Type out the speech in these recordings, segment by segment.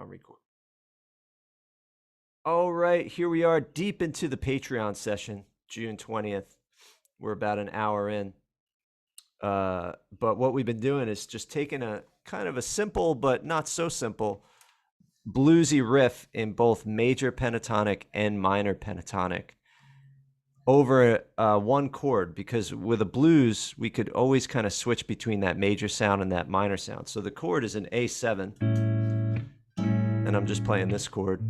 on record. All right, here we are deep into the Patreon session, June 20th. We're about an hour in. But what we've been doing is just taking a kind of a simple but not so simple bluesy riff in both major pentatonic and minor pentatonic over one chord, because with a blues, we could always kind of switch between that major sound and that minor sound. So the chord is an A7, and I'm just playing this chord.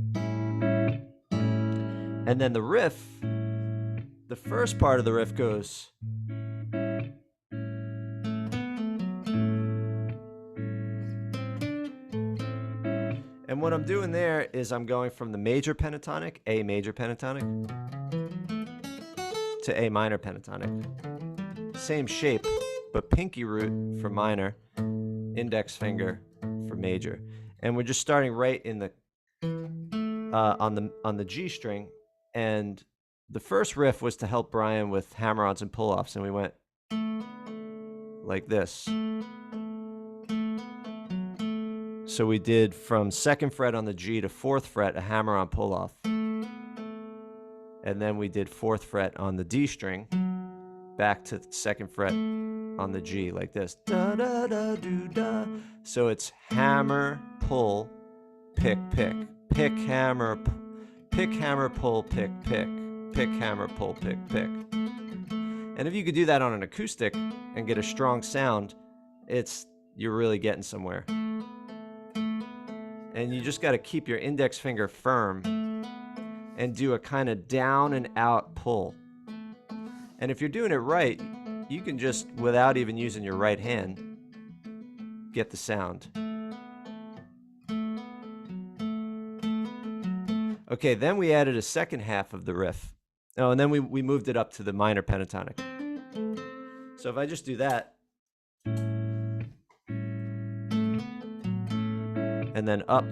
And then the riff, the first part of the riff goes. And what I'm doing there is I'm going from the major pentatonic, A major pentatonic, to A minor pentatonic. Same shape, but pinky root for minor, index finger for major. And we're just starting right in the on the G string. And the first riff was to help Brian with hammer-ons and pull-offs, and we went like this. So we did from 2nd fret on the G to 4th fret a hammer-on pull-off. And then we did 4th fret on the D string back to 2nd fret on the G like this. Da, da, da, do, da. So it's hammer, pull, pick, pick. Pick, hammer, pull, pick, pick. Pick, hammer, pull, pick, pick. And if you could do that on an acoustic and get a strong sound, you're really getting somewhere. And you just got to keep your index finger firm and do a kind of down and out pull. And if you're doing it right, you can just, without even using your right hand, get the sound. Okay, then we added a second half of the riff. Oh, and then we moved it up to the minor pentatonic. So if I just do that, and then up,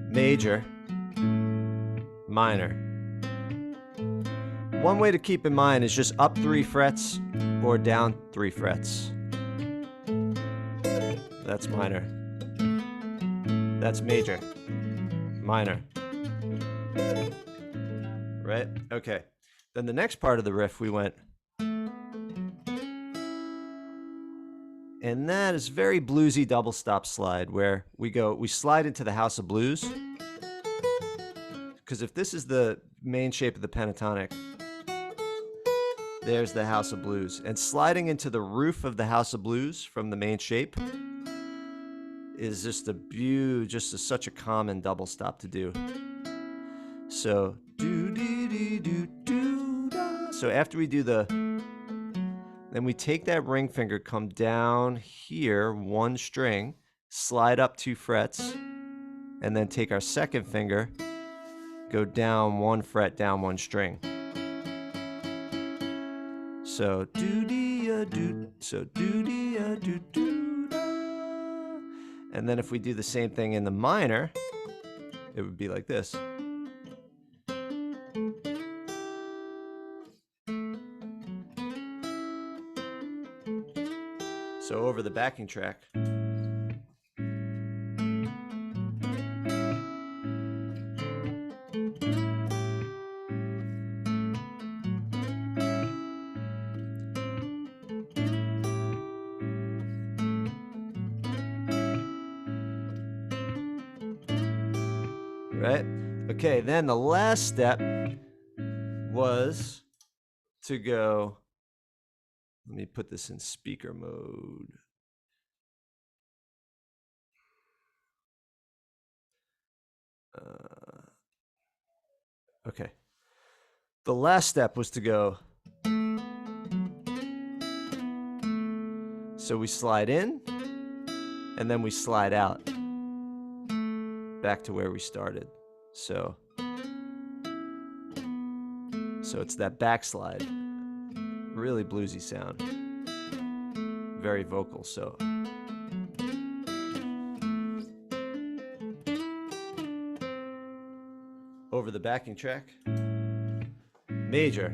major, minor. One way to keep in mind is just up 3 frets or down 3 frets. That's minor. That's major. Minor. Right? Okay. Then the next part of the riff we went. And that is very bluesy double stop slide, where we slide into the house of blues. Because if this is the main shape of the pentatonic, there's the house of blues. And sliding into the roof of the house of blues from the main shape is just such a common double stop to do. So do dee dee do do da. So after we do then we take that ring finger, come down here 1 string, slide up 2 frets, and then take our 2nd finger, go down 1 fret, down 1 string. So do dee do, so do dee do do da. And then if we do the same thing in the minor, it would be like this. So over the backing track. Right? Okay, then the last step was to go, let me put this in speaker mode. Okay. The last step was to go. So we slide in, and then we slide out back to where we started. So it's that backslide, really bluesy sound, very vocal. So over the backing track, major,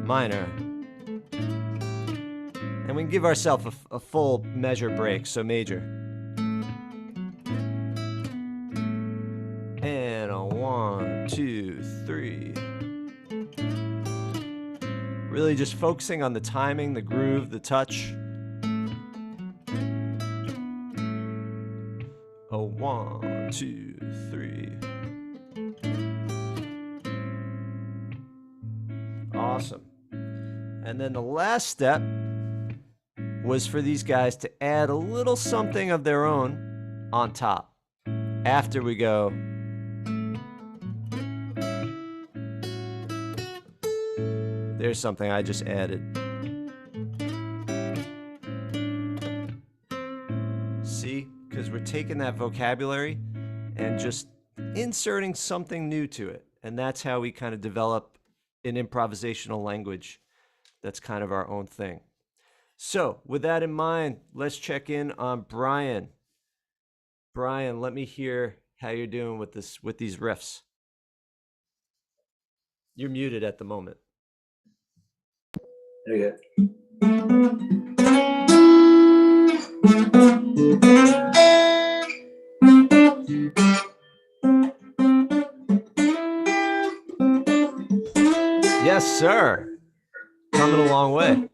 minor, And we can give ourselves a full measure break, so major. And a 1, 2, 3. Really just focusing on the timing, the groove, the touch. A 1, 2, 3. Awesome. And then the last step was for these guys to add a little something of their own on top. After we go, there's something I just added. See? Because we're taking that vocabulary and just inserting something new to it. And that's how we kind of develop an improvisational language that's kind of our own thing. So with that in mind, let's check in on Brian. Brian, let me hear how you're doing with these riffs. You're muted at the moment. There you go. Yes, sir. Coming a long way.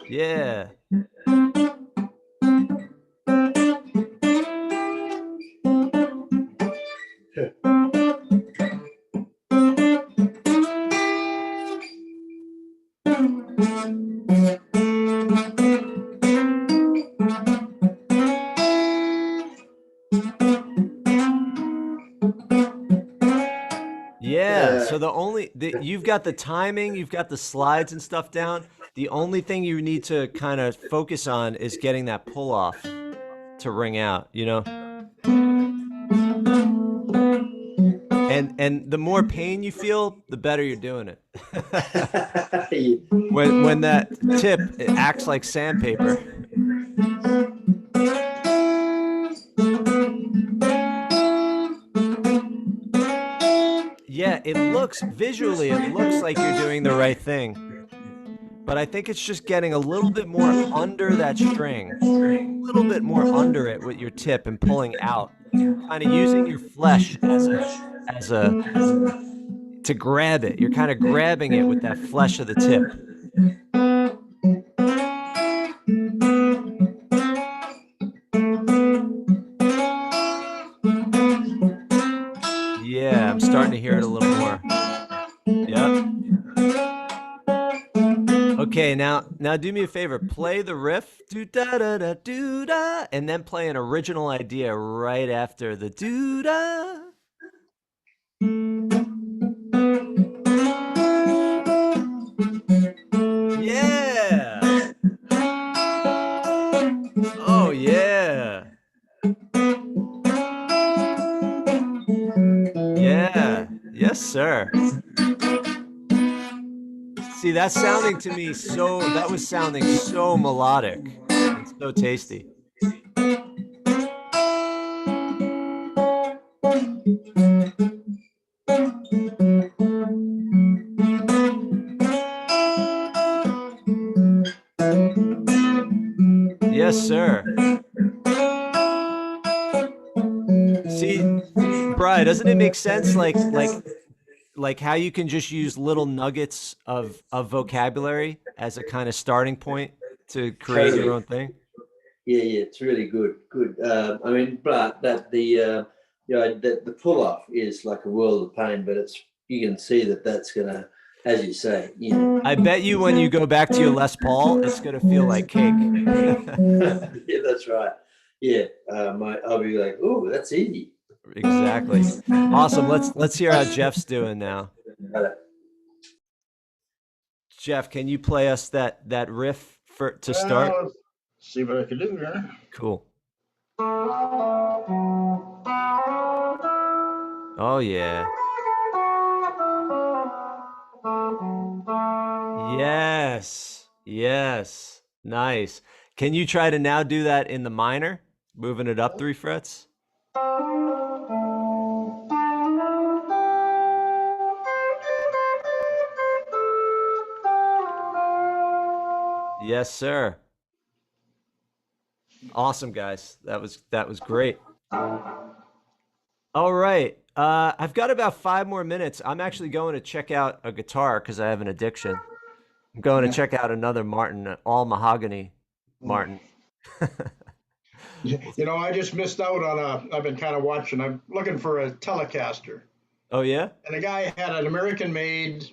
Yeah. Yeah, so you've got the timing, you've got the slides and stuff down. The only thing you need to kind of focus on is getting that pull off to ring out, you know? And the more pain you feel, the better you're doing it. When that tip, it acts like sandpaper. Yeah, it looks like you're doing the right thing. But I think it's just getting a little bit more under that string, a little bit more under it with your tip and pulling out, kind of using your flesh to grab it. You're kind of grabbing it with that flesh of the tip. Yeah, I'm starting to hear it a little more. Yep. Okay, now do me a favor. Play the riff, do-da-da-da-do-da, and then play an original idea right after the do-da. Yeah. Oh, yeah. Yeah. Yes, sir. See, that was sounding so melodic and so tasty. Yes, sir. See, Brian, doesn't it make sense? Like how you can just use little nuggets of vocabulary as a kind of starting point to create your own thing. Yeah, it's really good. I mean, but that the pull off is like a world of pain, but you can see that's gonna, as you say, I bet you when you go back to your Les Paul, it's gonna feel like cake. Yeah, that's right. Yeah, I'll be like, oh, that's easy. Exactly. Awesome. Let's hear how Jeff's doing now. Jeff, can you play us that riff to start? Let's see what I can do here. Cool. Oh yeah. Yes. Nice. Can you try to now do that in the minor, moving it up 3 frets? Yes, sir. Awesome, guys. That was great. All right. I've got about 5 more minutes. I'm actually going to check out a guitar because I have an addiction. I'm going to check out another Martin, all mahogany Martin. You know, I just missed out on I've been kind of watching. I'm looking for a Telecaster. Oh yeah? And the guy had an American made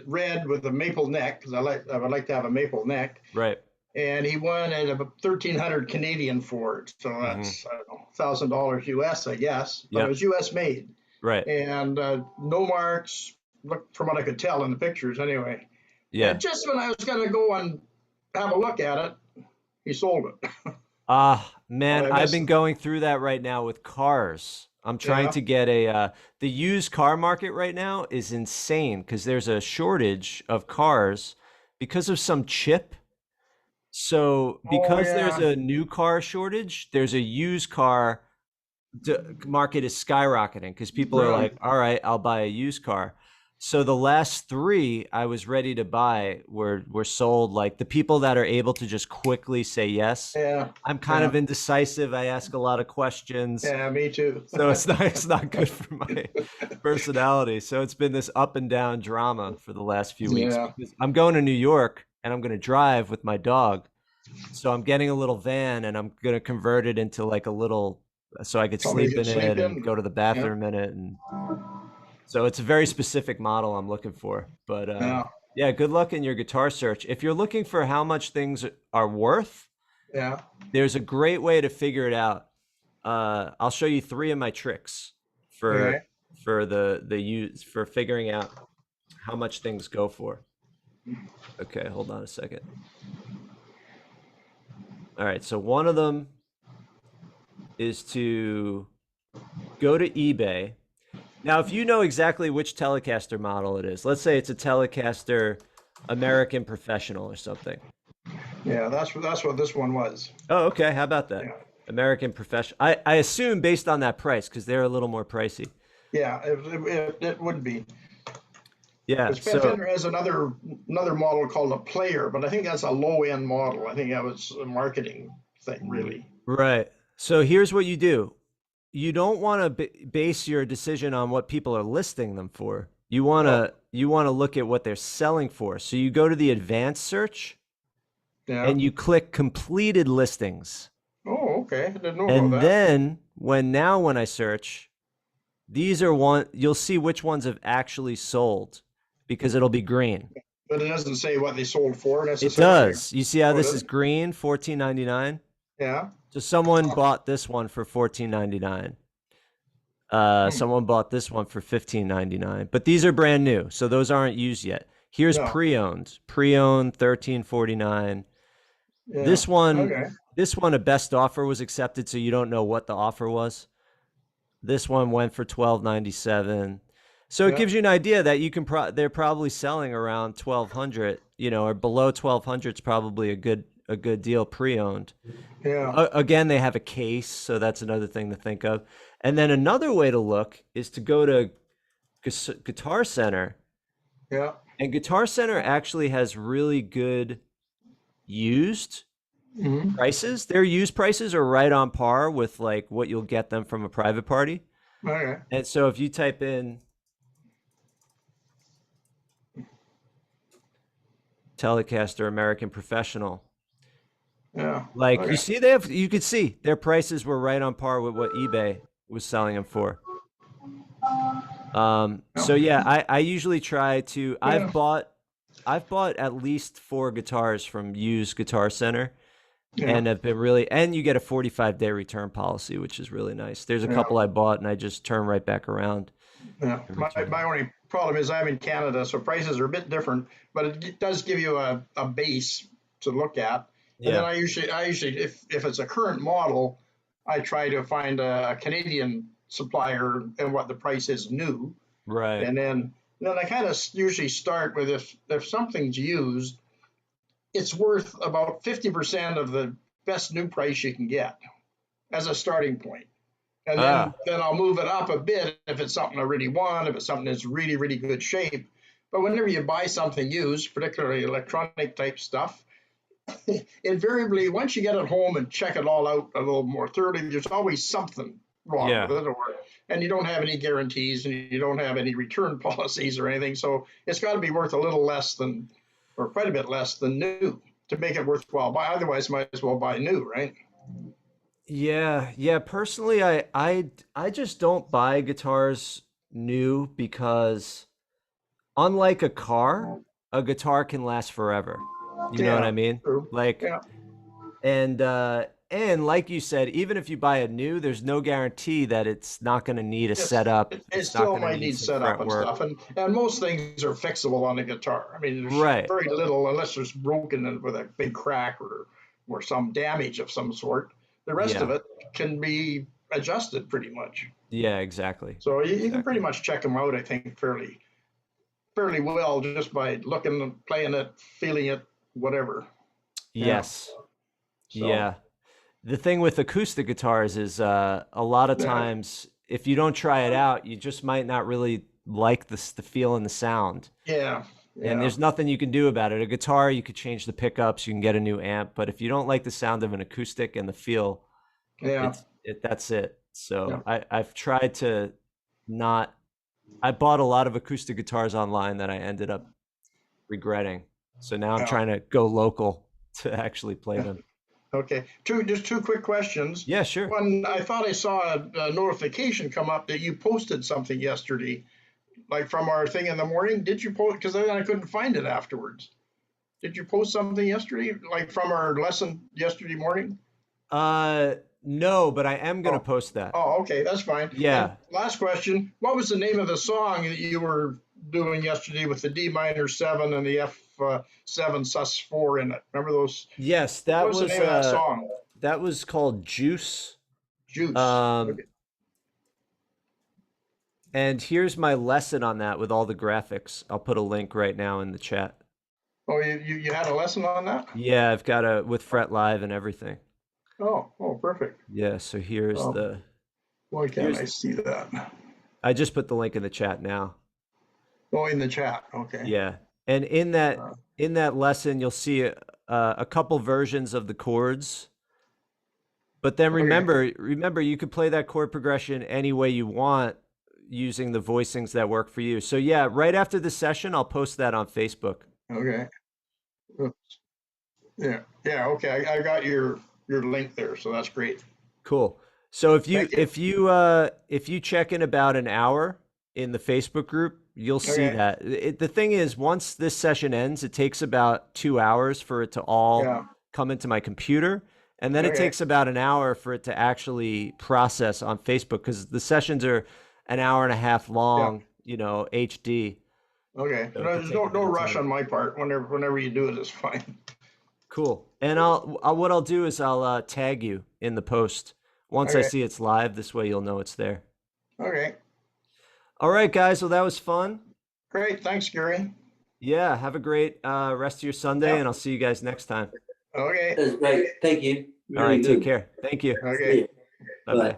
red with a maple neck because I would like to have a maple neck. Right. And he won at about 1,300 Canadian for it. So that's I don't know, $1,000 US, I guess. But Yep. it was US made. Right. And no marks, look from what I could tell in the pictures anyway. Yeah. And just when I was going to go and have a look at it, he sold it. Man, Oh, I I've missed been it. going through that right now with cars. I'm trying Yeah. to get the used car market right now is insane because there's a shortage of cars because of some chip. So Oh, because there's yeah. a new car shortage, there's a used car market is skyrocketing because people are Really? like, all right, I'll buy a used car. So the last three I was ready to buy were sold. Like the people that are able to just quickly say yes. Yeah. I'm kind Yeah. of indecisive. I ask a lot of questions. Yeah, me too. So it's not good for my personality. So it's been this up and down drama for the last few weeks Yeah. because I'm going to New York and I'm going to drive with my dog. So I'm getting a little van and I'm going to convert it into like a little so I could Somebody sleep can in sleep it and in. go to the Yeah. bathroom in it. And so it's a very specific model I'm looking for. But Yeah. yeah, good luck in your guitar search. If you're looking for how much things are worth, Yeah. there's a great way to figure it out. I'll show you 3 of my tricks Okay. for the use for figuring out how much things go for. Okay, hold on a second. All right, so one of them is to go to eBay. Now, if you know exactly which Telecaster model it is, let's say it's a Telecaster American Professional or something. Yeah. That's what this one was. Oh, okay. How about that? Yeah. American Professional. I assume based on that price because they're a little more pricey. Yeah. It would be. Yeah. Because So Fender has another model called a Player, but I think that's a low end model. I think that was a marketing thing, really. right. So here's what you do. You don't want to base your decision on what people are listing them for. You want Oh, to look at what they're selling for. So you go to the advanced search yeah. and you click completed listings. Oh, okay. I didn't know about And that. then when I search, these are you'll see which ones have actually sold because it'll be green. But it doesn't say what they sold for It necessarily. does. You see how Oh, it this is doesn't? green, $14.99? Yeah. So someone bought this one for $14.99. Hmm. Someone bought this one for $15.99. But these are brand new, so those aren't used yet. Here's No. pre-owned. Pre-owned $13.49. Yeah. This one, Okay. a best offer was accepted, so you don't know what the offer was. This one went for $12.97. So it Yeah. gives you an idea that you can they're probably selling around 1,200, or below 1,200 is probably a good deal pre-owned. Yeah. Again, they have a case, so that's another thing to think of. And then another way to look is to go to Guitar Center, Yeah. and Guitar Center actually has really good used Hmm. prices. Their used prices are right on par with like what you'll get them from a private party. Okay. And so if you type in Telecaster American Professional, Yeah. like Okay. you see you could see their prices were right on par with what eBay was selling them for. So yeah, I usually try to Yeah. I've bought at least 4 guitars from used Guitar Center Yeah. and have been and you get a 45-day return policy, which is really nice. There's a Yeah. couple I bought and I just turn right back around Yeah. and My, return. my only problem is I'm in Canada, so prices are a bit different, but it does give you a base to look at. And then Yeah, I usually, if it's a current model, I try to find a Canadian supplier and what the price is new. right. And then I kind of usually start with if something's used, it's worth about 50% of the best new price you can get as a starting point. And then Ah, then I'll move it up a bit if it's something I really want, if it's something that's really, really good shape. But whenever you buy something used, particularly electronic type stuff, invariably, once you get it home and check it all out a little more thoroughly, there's always something wrong with Yeah. it, and you don't have any guarantees and you don't have any return policies or anything. So it's got to be worth a little less than, or quite a bit less than new to make it worthwhile buy. Otherwise, might as well buy new, right? Yeah, yeah. Personally, I just don't buy guitars new because unlike a guitar can last forever. You know what Yeah, I mean? true. Like, Yeah, and like you said, even if you buy a new, there's no guarantee that it's not going to need a yes, setup. it It's not still going to might need need some setup fret and work. stuff, and most things are fixable on a guitar. I mean, there's Right. very little unless there's broken with a big crack or some damage of some sort. The rest of Yeah. it can be adjusted pretty much. Yeah, exactly. So you can pretty Exactly. much check them out, I think, fairly well just by looking, playing it, feeling it, whatever. Yeah. Yes. So Yeah. The thing with acoustic guitars is a lot of yeah, times if you don't try it out, you just might not really like the feel and the sound. yeah, And yeah, there's nothing you can do about it. A guitar, you could change the pickups, you can get a new amp, but if you don't like the sound of an acoustic and the feel, yeah, that's it. yeah. So I've tried to not. I bought a lot of acoustic guitars online that I ended up regretting. So now I'm Yeah. trying to go local to actually play them. Okay. Just two quick questions. Yeah, sure. One, I thought I saw a notification come up that you posted something yesterday, like from our thing in the morning. Did you post? Because then I couldn't find it afterwards. Did you post something yesterday, like from our lesson yesterday morning? No, but I am gonna Oh, post that. oh, okay, that's fine. And Yeah. last question, what was the name of the song that you were doing yesterday with the D minor seven and the F seven sus4 in it? Remember those? Yes, What was the name of that song? that was called Juice. Juice. Um, Okay. and here's my lesson on that with all the graphics. I'll put a link right now in the chat. Oh, you had a lesson on that? Yeah, I've got a with Fret Live and everything. Oh, perfect. Yeah, so here's Um, why can't here's I see that? I just put the link in the chat now. Oh, in the chat. Okay. Yeah. And Uh, in that lesson you'll see a couple versions of the chords. But then okay. remember you could play that chord progression any way you want using the voicings that work for you. So yeah, right after the session I'll post that on Facebook. Okay. Oops. Yeah. Yeah. Okay. I got your link there, so that's great. Cool. So Thank you. if you check in about an hour in the Facebook group, you'll see Okay. that. The thing is, once this session ends, it takes about 2 hours for it to all Yeah. come into my computer, and then it Okay. takes about an hour for it to actually process on Facebook because the sessions are an hour and a half Yeah. long, HD. Okay. So it could There's take a no bit of rush time. on my part. Whenever you do it, it's fine. Cool. And what I'll do is I'll tag you in the post once I Okay. see it's live. This way you'll know it's there. Okay. All right, guys. Well, that was fun. Great. Thanks, Gary. Yeah. Have a great rest of your Sunday, Yep. and I'll see you guys next time. Okay. That's great. Thank you. All Really right. Take good. care. Thank you. Okay. See you. Bye bye. Bye.